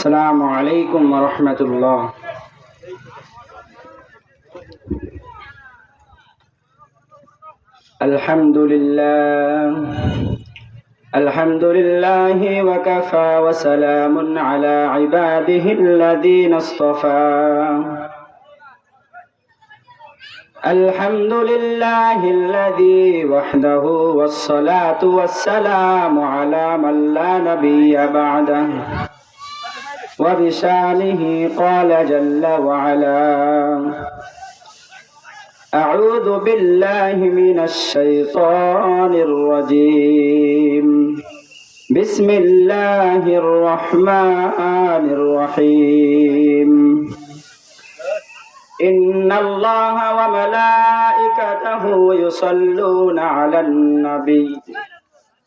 السلام عليكم ورحمة الله. الحمد لله وكفى وسلام على عباده الذين اصطفى. الحمد لله الذي وحده والصلاة والسلام على من لا نبي بعده. وبشانه قال جل وعلا: أعوذ بالله من الشيطان الرجيم. بسم الله الرحمن الرحيم. إن الله وملائكته يصلون على النبي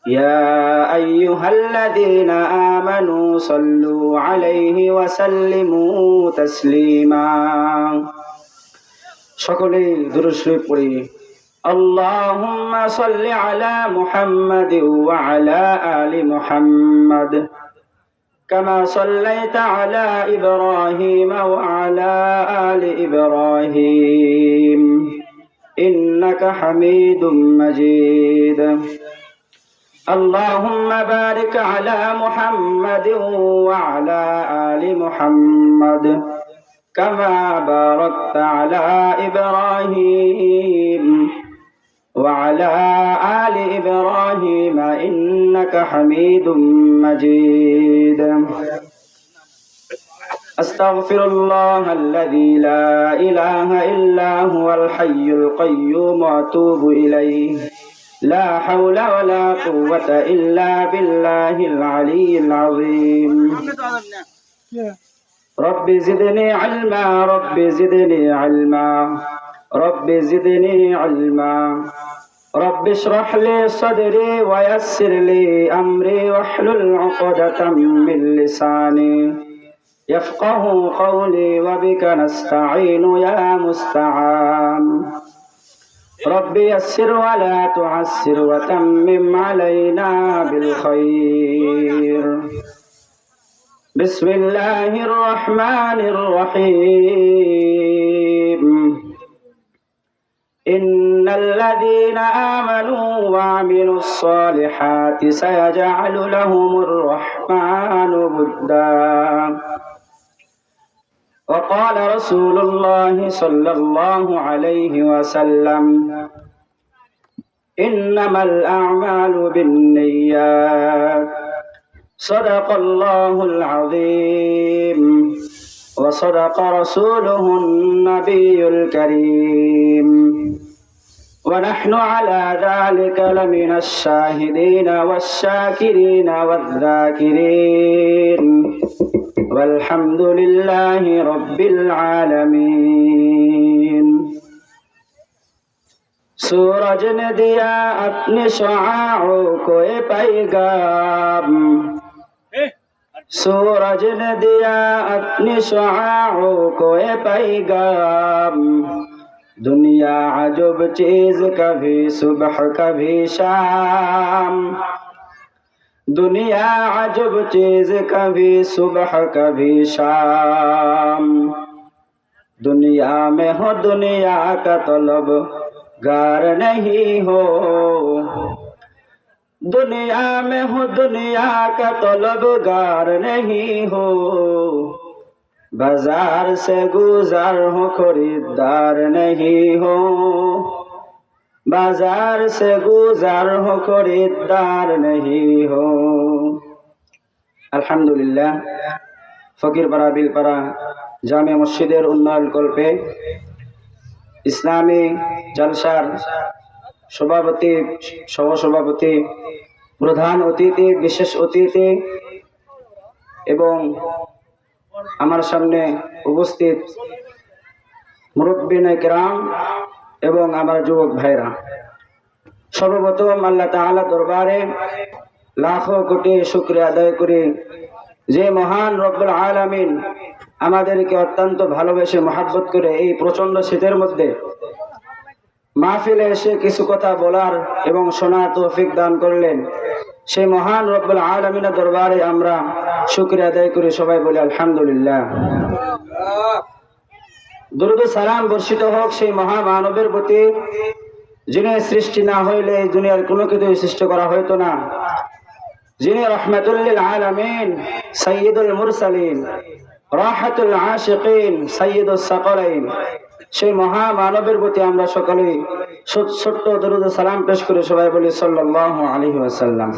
يا أيها الذين آمنوا صلوا عليه وسلموا تسليما. সকলেই দুরূদ শরীফ পড়ি। اللهم صل على محمد وعلى آل محمد كما صليت على إبراهيم وعلى آل إبراهيم إنك حميد مجيد. اللهم بارك على محمد وعلى آل محمد كما باركت على إبراهيم وعلى آل إبراهيم إنك حميد مجيد. أستغفر الله الذي لا إله إلا هو الحي القيوم وأتوب إليه. لا حول ولا قوة إلا بالله العلي العظيم. رب زدني علما رب زدني علما رب زدني علما. رب اشرح لي صدري ويسر لي أمري واحلل عقدة من لساني يفقه قولي وبك نستعين يا مستعان. رب يسر ولا تعسر وتمم علينا بالخير. بسم الله الرحمن الرحيم. إن الذين آمنوا وعملوا الصالحات سيجعل لهم الرحمن ودا. وقال رسول الله صلى الله عليه وسلم: إنما الأعمال بالنيات. صدق الله العظيم وصدق رسوله النبي الكريم. ونحن على ذلك لمن الشاهدين والشاكرين والذاكرين والحمد لله رب العالمين. सूरज ने दिया अपने शुआओं को पैगाम. सूरज ने दिया अपने शुआओं को पैगाम. दुनिया अजब चीज कभी सुबह कभी शाम. दुनिया अजब चीज कभी सुबह कभी शाम. दुनिया में हो दुनिया का तलब गार नहीं हो. दुनिया में हो दुनिया का तलबगार नहीं हो. बाजार से गुजार हो खरीदार नहीं हो. बाजार से गुजार हो खरीदार नहीं हो. আলহামদুলিল্লাহ ফকিরপাড়া বিলপাড়া জামে মসজিদের উন্নয়ন কল্পে ইসলামী জলসার সভাপতি সহসভাপতি প্রধান অতিথি বিশেষ অতিথি এবং আমার সামনে উপস্থিত মুরব্বিনে কেরাম এবং আমার যুবক ভাইরা, সর্বপ্রথম আল্লাহ তাআলা দরবারে লাখো কোটি শুকরিয়া আদায় করি যে মহান রব্বুল আলামিন আমাদেরকে অত্যন্ত ভালোবেসে মহব্বত করে এই প্রচন্ড শীতের মধ্যে মাহফিলে এসে কিছু কথা বলার এবং শোনার তৌফিক দান করলেন। সেই মহান রব্বুল আলামিনের দরবারে আমরা শুকরিয়া আদায় করি, সবাই বলি আলহামদুলিল্লাহ। দরুদ ও সালাম বর্ষিত হোক সেই মহামানবের প্রতি, যিনি সৃষ্টি না হইলে এই দুনিয়ার কোনো কিছুই সৃষ্টি করা হইতো না, যিনি রহমাতুল লিল আলামিন, সাইয়্যিদুল মুরসালিন, রাহাতুল আশিকিন, সাইয়্যিদুস সাকালাইন। সেই মহামানবের প্রতি আমরা সকলেই ছোট্ট দরুদ ও সালাম পেশ করে সবাই বলি সাল্লাল্লাহু আলাইহি ওয়াসাল্লাম।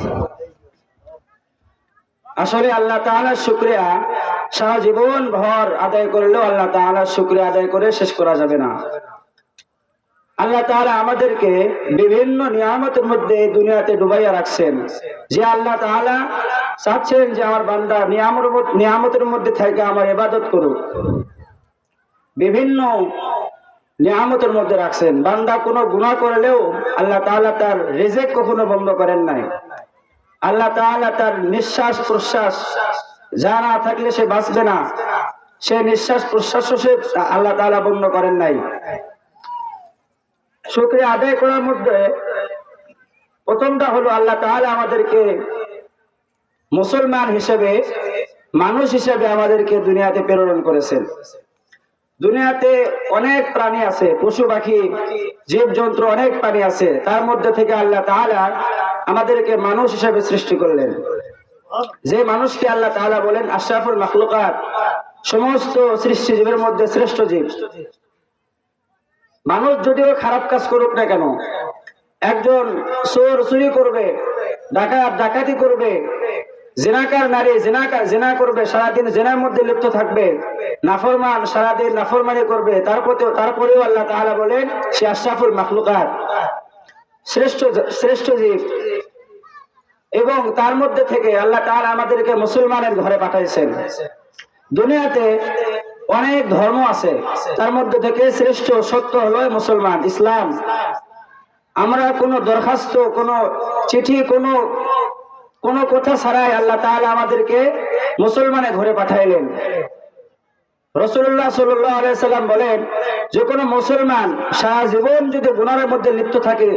আসলে আল্লাহ তাআলার শুকরিয়া সারা জীবন ভর আদায় করলেও আল্লাহ তাআলার শুকরিয়া আদায় করে শেষ করা যাবে না। আল্লাহ তাআলা আমাদেরকে বিভিন্ন নিয়ামতের মধ্যে দুনিয়াতে ডুবাইয়া রাখছেন, যে আল্লাহ তাআলা চাচ্ছেন যে আমার বান্দা নিয়ামতের মধ্যে থেকে আমার ইবাদত করুক। বিভিন্ন নিয়ামতের মধ্যে রাখছেন, বান্দা কোনো গুনাহ করলেও আল্লাহ তাআলা তার রিজিক কখনো বন্ধ করেন নাই। আল্লাহ তাআলা তার নিঃশ্বাস প্রশ্বাস যা না থাকলে সে বাঁচবে না, সে নিঃশ্বাস প্রশ্বাসও সে আল্লাহ তাআলা বন্ধ করেন নাই। শুকরিয়া আদায় করার মধ্যে প্রথমটা হলো আল্লাহ তাআলা আমাদেরকে মুসলমান হিসেবে, মানুষ হিসেবে আমাদেরকে দুনিয়াতে প্রেরণ করেছেন। দুনিয়াতে অনেক প্রাণী আছে, পশু পাখি জীবজন্তু অনেক প্রাণী আছে, তার মধ্যে থেকে আল্লাহ তাআলা আমাদেরকে মানুষ হিসেবে সৃষ্টি করলেন। যে মানুষকে আল্লাহ তাআলা বলেন আশরাফুল মাখলুকাত, সমস্ত সৃষ্টি জীবের মধ্যে শ্রেষ্ঠ জীব। মানুষ যদিও খারাপ কাজ করুক না কেন, একজন চোর চুরি করবে, ডাকাত ডাকাতি করবে, জিনাকার নারী জিনা করবে, সারাদিন জিনার মধ্যে লিপ্ত থাকবে, নাফরমান সারাদিন নাফরমানি করবে, তারপরেও আল্লাহ তাআলা বলেন সে আশরাফুল মাখলুকাত, শ্রেষ্ঠ জীব। এবং তার মধ্যে থেকে আল্লাহ তাআলা আমাদেরকে মুসলমানের ঘরে পাঠাইছেন। দুনিয়াতে অনেক ধর্ম আছে, তার মধ্যে থেকে শ্রেষ্ঠ সত্য হলো মুসলমান, ইসলাম। আমরা কোনো দরখাস্ত, কোনো চিঠি, কোনো কথা ছাড়াই আল্লাহ তাআলা আমাদেরকে মুসলমানের ঘরে পাঠাইলেন। রাসূলুল্লাহ সাল্লাল্লাহু আলাইহি সাল্লাম বলেন, যে কোনো মুসলমান সারা জীবন যদি গুনাহের মধ্যে লিপ্ত থাকে,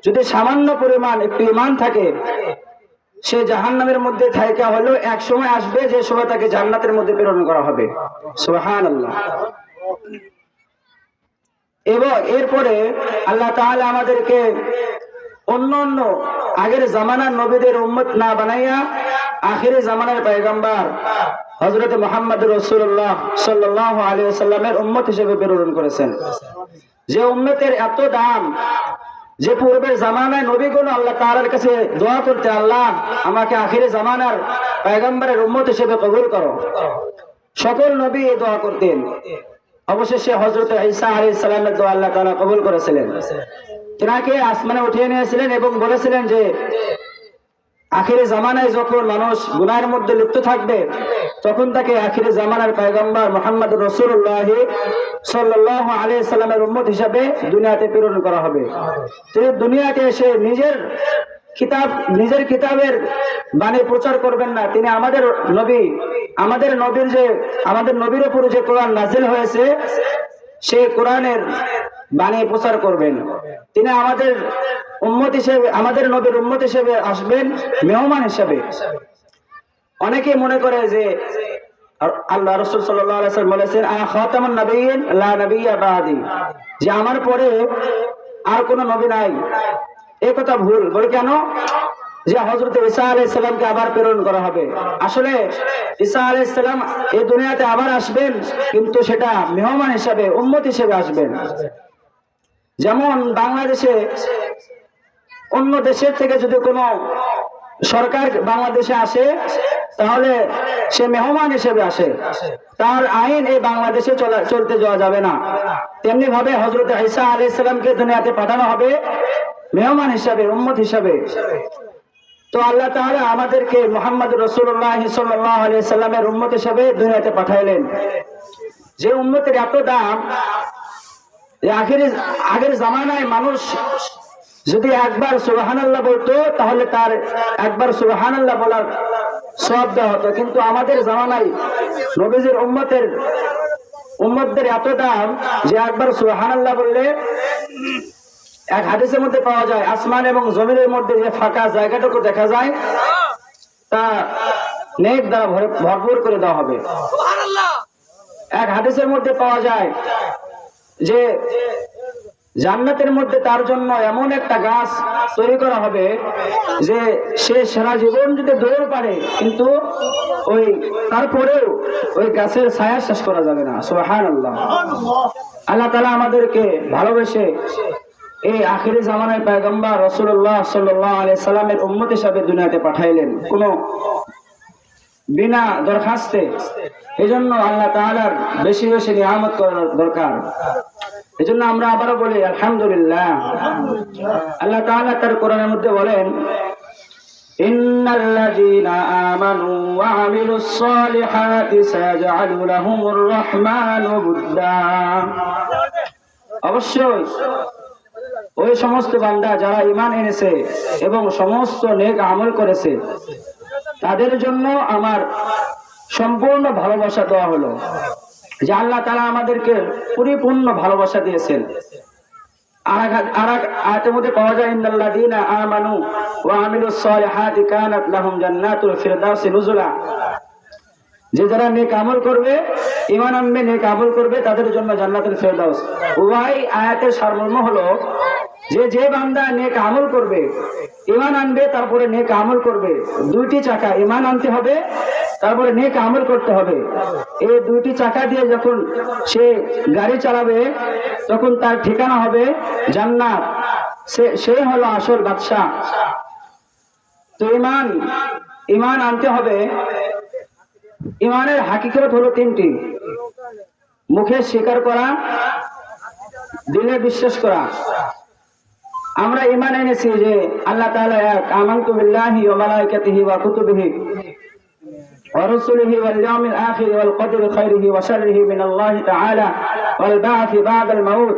যদি সামান্য পরিমাণ একটু ঈমান থাকে, সে জাহান্নামের মধ্যে থাইকা হলেও এক সময় আসবে যে সময় তাকে জান্নাতের মধ্যে প্রেরণ করা হবে। সুবহানাল্লাহ। এবং এরপরে আল্লাহ তাআলা আমাদেরকে অন্য আগের জামানার নবীদের উম্মত না বানাইয়া আখিরি জামানার পয়গম্বর হযরত মুহাম্মদ রাসূলুল্লাহ সাল্লাল্লাহু আলাইহি ওয়াসাল্লামের উম্মত হিসেবে প্রেরণ করেছেন। যে উম্মতের এত দাম, যে পূর্বের জামানায় নবীগণ আল্লাহ তাআলার কাছে দোয়া করতে, আল্লাহ আমাকে আখিরি জামানার পয়গম্বরের উম্মত হিসেবে কবুল করো। সকল নবী এই দোয়া করতেন। অবশেষে হযরত ঈসা আলাইহিস সালামের দোয়া আল্লাহ তাআলা কবুল করেছিলেন। তিনাকে আসমানে উঠিয়ে নিয়েছিলেন এবং বলেছিলেন যে আখিরি জামানায় যখন মানুষ গুনাহের মধ্যে লিপ্ত থাকবে, তখন তাকে আখিরি জামানার পয়গম্বর মুহাম্মদুর রাসূলুল্লাহ সাল্লাল্লাহু আলাইহি সাল্লামের উম্মত হিসেবে দুনিয়াতে প্রেরণ করা হবে। তিনি দুনিয়াতে এসে নিজের কিতাবের বাণী প্রচার করবেন না। তিনি আমাদের নবীর উপর যে কোরআন নাজিল হয়েছে, সেই কোরআনের বাণী প্রচার করবেন। তিনি আমাদের উম্মত হিসেবে, আমাদের নবীর উম্মত হিসেবে আসবেন, মেহমান হিসেবে। অনেকে মনে করে যে আল্লাহ রাসূল সাল্লাল্লাহু আলাইহি ওয়াসাল্লাম বলেছেন আনা খাতামুন নবিয়্যিন লা নবিয়্যা বাদি, যে আমার পরে আর কোনো নবী নাই। এই কথা ভুল। বলে কেন? যে হযরত ঈসা আলাইহিস সালামকে আবার প্রেরণ করা হবে। আসলে ঈসা আলাইহিস সালাম এই দুনিয়াতে আবার আসবেন, কিন্তু সেটা মেহমান হিসেবে, উম্মত হিসেবে আসবেন। যেমন বাংলাদেশে অন্য দেশের থেকে যদি কোনো সরকার বাংলাদেশে আসে, তাহলে সে মেহমান হিসেবে আসে, তার আইন এই বাংলাদেশে চলতে যাওয়া যাবে না। তেমনি ভাবে হযরত ঈসা আলাইহিস সালামকে দুনিয়াতে পাঠানো হবে মেহমান হিসাবে, উম্মত হিসাবে। তো আল্লাহ তাআলা আমাদেরকে মুহাম্মদুর রাসূলুল্লাহ সাল্লাল্লাহু আলাইহি সাল্লামের উম্মত হিসাবে দুনিয়াতে পাঠাইলেন। যে উম্মতের এত দাম, আগের জামানায় মানুষ যদি একবার সুবহানাল্লাহ বলতো, তাহলে তার একবার সুবহানাল্লাহ বলার সওয়াব দেওয়া হতো। কিন্তু আমাদের জামানায় নবীজির উম্মতদের এত দাম যে একবার সুবহানাল্লাহ বললে এক হাদিসের মধ্যে পাওয়া যায় আসমান এবং জমিনের মধ্যে যে ফাঁকা জায়গাটুকু দেখা যায় তা নেক দ্বারা ভরপুর করে দেওয়া হবে। এক হাদিসের মধ্যে পাওয়া যায় যে জান্নাতের মধ্যে তার জন্য এমন একটা গাছ তৈরি করা হবে যে সে সারা জীবন যদি দৌড় পারে কিন্তু ওই তারপরেও ওই গাছের ছায়া শেষ করা যাবে না। সুবহানাল্লাহ। আল্লাহ তাআলা আমাদেরকে ভালোবেসে এই আখিরি জামানার পয়গম্বর রাসূলুল্লাহ সাল্লাল্লাহু আলাইহি সাল্লামের উম্মত হিসেবে দুনিয়াতে পাঠাইলেন কোনো বিনা দরখাস্তে। এজন্য আল্লাহ তাআলার বেশি বেশি নিয়ামত করা দরকার। এজন্য আমরা আবারও বলি আলহামদুলিল্লাহ। আল্লাহ তাআলা তার কোরআনের মধ্যে বলেন ইন্নাল্লাযীনা আমানু ওয়া আমিলুস সালিহাতি সায়াজআলু লাহুমুর রাহমানু বুদ্দা। অবশ্যই ওই সমস্ত বান্দা যারা ঈমান এনেছে এবং সমস্ত নেক আমল করেছে তাদের জন্য আমার সম্পূর্ণ ভালোবাসা দেওয়া হলো। যে আল্লাহ তাআলা আমাদেরকে পরিপূর্ণ ভালোবাসা দিয়েছেন। আর এক আয়াতের মধ্যে পাওয়া যায় ইন্নাল্লাযীনা আমানু ওয়া আমিলুস সালিহাতি কানাত লাহুম জান্নাতুল ফিরদাউসি নুজুলা। যে যারা নেক আমল করবে, ঈমান আনবে, নেক আমল করবে তাদের জন্য জান্নাতুল ফিরদাউস। ওই আয়াতের সারমর্ম হলো যে বান্দা নেক আমল করবে, ঈমান আনবে, তারপরে নেক আমল করবে, দুইটি চাকা ঈমান আনতে হবে তারপরে নেক আমল করতে হবে। এই দুইটি চাকা দিয়ে যখন সে গাড়ি চালাবে তখন তার ঠিকানা হবে জান্নাত। সে হলো আসল বাদশা। তো ঈমান আনতে হবে। ঈমানের হাকিকত হলো তিনটি: মুখে স্বীকার করা, দিলে বিশ্বাস করা। আমরা ঈমান এনেছি যে আল্লাহ তাআলা এক, আমানতু বিল্লাহি ওয়া মালাইকাতিহি ওয়া কুতুবিহি ওয়া রুসুলিহি ওয়াল ইয়াউমিল আখির ওয়াল কদরি খাইরিহি ওয়া শাররিহি মিনাল্লাহি তাআলা ওয়াল বা'থি বা'দাল মাউত।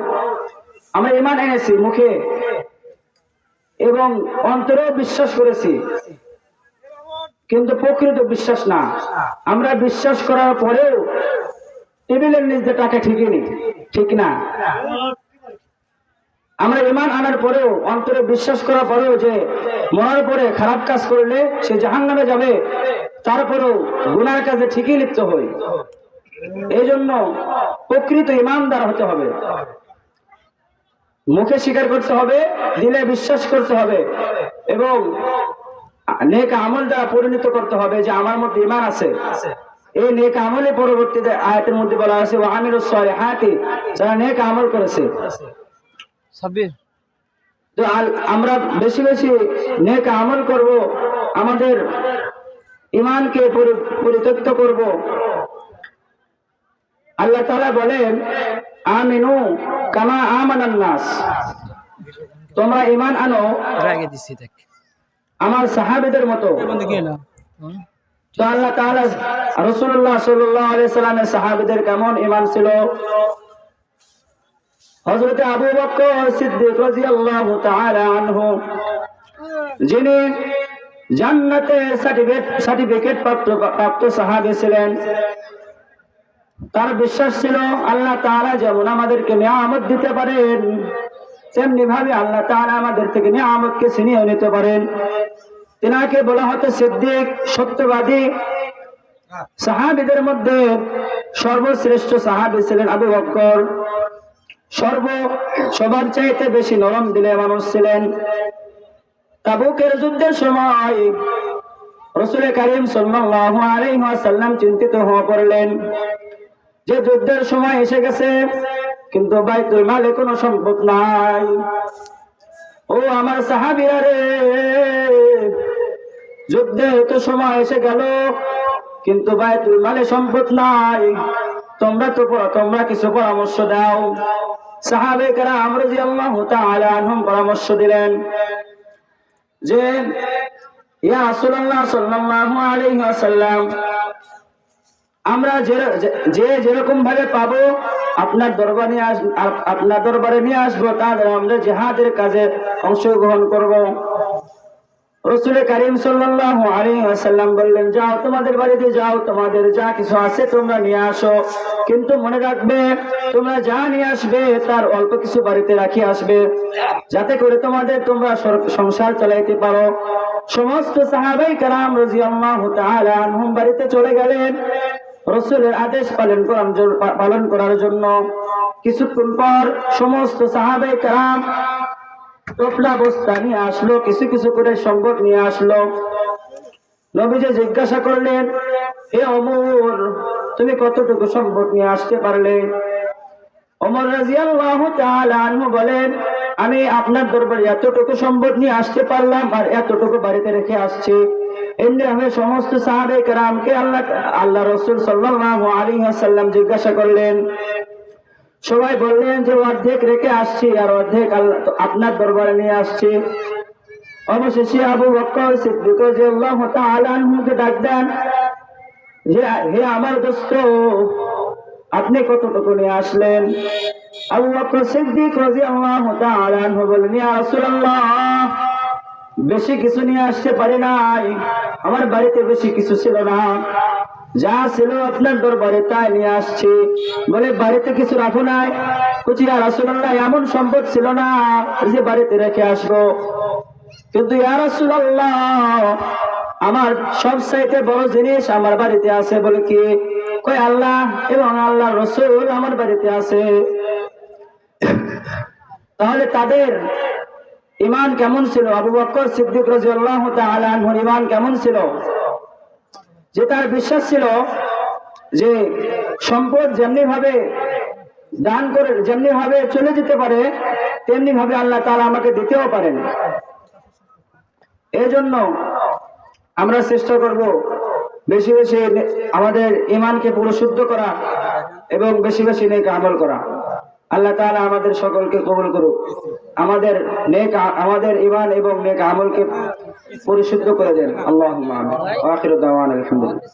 আমরা ঈমান এনেছি মুখে এবং অন্তরে বিশ্বাস করেছি, কিন্তু প্রকৃত বিশ্বাস না। আমরা বিশ্বাস করার পরেও টেবিলের নিচে টাকা ঠিকই ঠিক না। আমরা ঈমান আনার পরেও অন্তরে বিশ্বাস করার পরেও যে মরার পরে খারাপ কাজ করলে সে জাহান্নামে যাবে, তারপরেও গুনার কাজে ঠিকই লিপ্ত হই। এই জন্য প্রকৃত ঈমানদার হতে হবে। মুখে স্বীকার করতে হবে, দিলে বিশ্বাস করতে হবে এবং নেক আমল দ্বারা পরিণত করতে হবে যে আমার মধ্যে ঈমান আছে। এই নেক আমলে পরবর্তীতে আয়াতের মধ্যে বলা আছে ওয়া আমিলুস সালিহাতি, যারা নেক আমল করেছে। তো আমরা বেশি বেশি নেক আমল করব, আমাদের ঈমানকে পরিত্যক্ত করব। আল্লাহ তাআলা বলেন আমিনু কামা আমানান নাস, তোমরা ঈমান আনো আমার সাহাবীদের মতো। তো আল্লাহ তাআলা রাসূলুল্লাহ সাল্লাল্লাহু আলাইহি সাল্লামের সাহাবীদের কেমন ঈমান ছিল? হযরত আবু বকর সিদ্দিক রাদিয়াল্লাহু তাআলা আনহু, যিনি জান্নাতে সার্টিফিকেট প্রাপ্ত সাহাবী ছিলেন, তার বিশ্বাস ছিল আল্লাহ তাআলা যেমন আমাদেরকে নিয়ামত দিতে পারেন তেমনি ভাবে আল্লাহ তাআলা আমাদের থেকে নিয়ামতকে ছিনিয়ে নিতে পারেন। তিনাকে বলা হতো সিদ্দিক, সত্যবাদী। সাহাবীদের মধ্যে সর্বশ্রেষ্ঠ সাহাবী ছিলেন আবু বকর। সবার চাইতে বেশি নরম দিলের মানুষ ছিলেন। তাবুকের যুদ্ধের সময় রাসূল কারীম সাল্লাল্লাহু আলাইহি ওয়াসাল্লাম চিন্তিত হয়ে পড়লেন যে যুদ্ধের সময় এসে গেছে কিন্তু বাইতুল মালে কোনো সম্পদ নাই। ও আমার সাহাবীরা রে, যুদ্ধে তো সময় এসে গেল কিন্তু বাইতুল মালে সম্পদ নাই, তোমরা কিছু পরামর্শ দাও। সাহাবে কেরাম রাদিয়াল্লাহু তাআলা আনহুম পরামর্শ দিলেন যে ইয়া রাসূলুল্লাহ সাল্লাল্লাহু আলাইহি ওয়াসাল্লাম, আমরা যেরকম ভাবে পাবো আপনার দরবারে নিয়ে আসবো, তাহলে আমরা জিহাদের কাজে অংশগ্রহণ করব। রাসূল কারীম সাল্লাল্লাহু আলাইহি ওয়াসাল্লাম বললেন, যাও তোমাদের বাড়িতে যাও, তোমাদের যা কিছু আছে তোমরা নিয়ে আসো, কিন্তু মনে রাখবে তোমরা যা নিয়ে আসবে তার অল্প কিছু বাড়িতে রাখি আসবে, যাতে করে তোমরা সংসার চালাইতে পারো। সমস্ত সাহাবায়ে কেরাম রাদিয়াল্লাহু তাআলা আনহুম বাড়িতে চলে গেলেন রাসূলের আদেশ পালন করার জন্য। কিছুক্ষণ পর সমস্ত সাহাবায়ে কেরাম টোপলা বস্তা নিয়ে আসলো, কিছু কিছু করে সম্পদ নিয়ে আসলো। নবীজি জিজ্ঞাসা করলেন, হে ওমর, তুমি কতটুকু সম্পদ নিয়ে আসতে পারলে? ওমর রাদিয়াল্লাহু তাআলা আনহু বলেন, আমি আপনার দরবারে এতটুকু সম্পদ নিয়ে আসতে পারলাম আর এতটুকু বাড়িতে রেখে আসছি। এমনি আমি সমস্ত সাহাবায়ে কেরামকে আল্লাহ রাসূল সাল্লাল্লাহু আলাইহি ওয়াসাল্লাম জিজ্ঞাসা করলেন। সবাই বললেন যে অর্ধেক রেখে আসছি আর অর্ধেক আপনার দরবারে নিয়ে আসছি। অবশেষে আবু বকর সিদ্দিক রাদিয়াল্লাহু তাআলা আনহুকে ডাক দেন, যে হে আমার দোস্ত, আপনি কতটুকু নিয়ে আসলেন? আবু বকর সিদ্দিক রাদিয়াল্লাহু তাআলা আনহু বললেন, ইয়া রাসূলুল্লাহ, বেশি কিছু নিয়ে আসতে পারি নাই, আমার বাড়িতে বেশি কিছু ছিল না, যা ছিল আপনার দরবারে তাই নিয়ে আসছি। বলে, বাড়িতে কিছু রাখো নাই? বলছি, ইয়া রাসূলুল্লাহ, এমন সম্পদ ছিল না যে বাড়িতে রেখে আসবো, কিন্তু ইয়া রাসূলুল্লাহ, আমার সবচাইতে বড় জিনিস আমার বাড়িতে আছে। বলে, কি? কই, আল্লাহ এবং আল্লাহর রাসূল আমার বাড়িতে আছে। তাহলে তাদের ঈমান কেমন ছিল? আবু বকর সিদ্দিক রাদিয়াল্লাহু তাআলা আনহুর ঈমান কেমন ছিল? যে তার বিশ্বাস ছিল যে সম্পদ যেমনি ভাবে দান করে, যেমনি ভাবে চলে যেতে পারে, তেমনি ভাবে আল্লাহ তাআলা আমাকে দিতেও পারেন। এই জন্য আমরা চেষ্টা করব বেশি বেশি আমাদের ঈমানকে পরিশুদ্ধ করা এবং বেশি বেশি নেক আমল করা। আল্লাহ তাআলা আমাদের সকলকে কবুল করুক, আমাদের ঈমান এবং নেক আমলকে পরিশুদ্ধ করে দেন। আল্লাহুম্মা আমিন। ওয়া আখিরু দাওয়ানা আলহামদুলিল্লাহ।